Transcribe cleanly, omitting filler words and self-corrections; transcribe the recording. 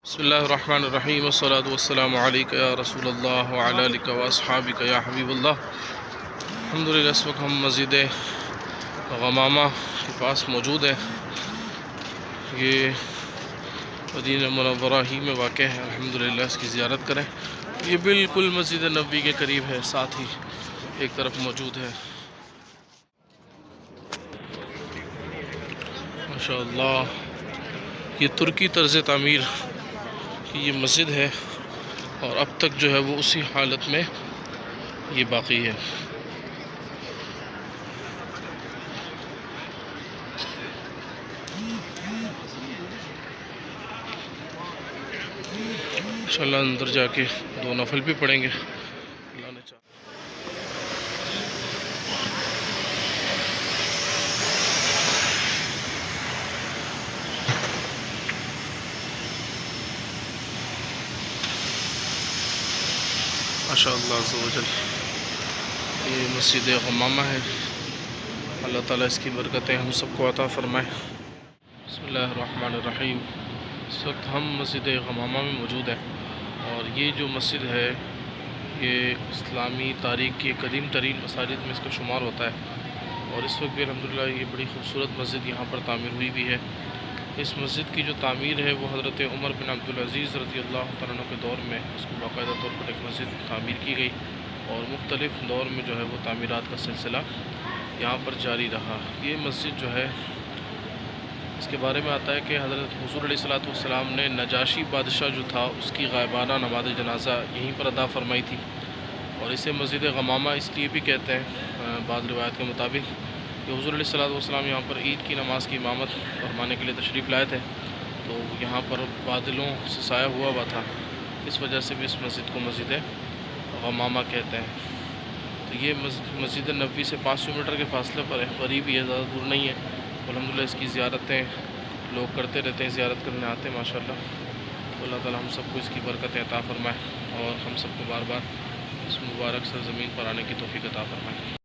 بسم اللہ الرحمن الرحیم والصلاة والسلام علیکہ یا رسول اللہ وعلی آلکہ واصحابکہ یا حبیب اللہ۔ الحمدللہ اس وقت ہم مسجد غمامہ کے پاس موجود ہیں۔ یہ مدینہ منورہ ہی میں واقع ہے۔ الحمدللہ اس کی زیارت کریں۔ یہ بالکل مسجد نبوی کے قریب ہے، ساتھ ہی ایک طرف موجود ہے۔ ماشاءاللہ یہ ترکی طرز تعمیر کی یہ مسجد ہے، اور اب تک جو ہے وہ اسی حالت میں یہ باقی ہے۔ انشاءاللہ اندر جا کے 2 نفل بھی پڑھیں گے اللہ نے چاہا۔ ماشاءاللہ عز و جل یہ مسجد غمامہ ہے۔ اللہ تعالیٰ اس کی برکتیں ہم سب کو عطا فرمائے۔ بسم اللہ الرحمن الرحیم۔ اس وقت ہم مسجد غمامہ میں موجود ہیں، اور یہ جو مسجد ہے یہ اسلامی تاریخ کی قدیم ترین مساجد میں اس کا شمار ہوتا ہے، اور اس وقت بھی الحمدللہ یہ بڑی خوبصورت مسجد یہاں پر تعمیر ہوئی بھی ہے۔ اس مسجد کی جو تعمیر ہے وہ حضرت عمر بن عبدالعزیز رضی اللہ تعالیٰ عنہ کے دور میں اس کو باقاعدہ طور پر ایک مسجد تعمیر کی گئی، اور مختلف دور میں جو ہے وہ تعمیرات کا سلسلہ یہاں پر جاری رہا۔ یہ مسجد جو ہے اس کے بارے میں آتا ہے کہ حضرت حضور علیہ السلام نے نجاشی بادشاہ جو تھا اس کی غائبانہ نماز جنازہ یہیں پر ادا فرمائی تھی، اور اسے مسجد غمامہ اس لیے بھی کہتے ہیں بعض روایت کے مطابق کہ حضور علیہ السلام یہاں پر عید کی نماز کی امامت فرمانے کے لیے تشریف لائے تھے، تو یہاں پر بادلوں سے سایہ ہوا تھا، اس وجہ سے بھی اس مسجد کو مسجد غمامہ کہتے ہیں۔ تو یہ مسجد نبوی سے 500 میٹر کے فاصلے پر ہے، قریب ہی ہے، زیادہ دور نہیں ہے۔ الحمدللہ اس کی زیارتیں لوگ کرتے رہتے ہیں، زیارت کرنے آتے ہیں ماشاءاللہ۔ تو اللہ تعالیٰ ہم سب کو اس کی برکتیں عطا فرمائے، اور ہم سب کو بار بار اس مبارک سرزمین پر آنے کی توفیق عطا فرمائے۔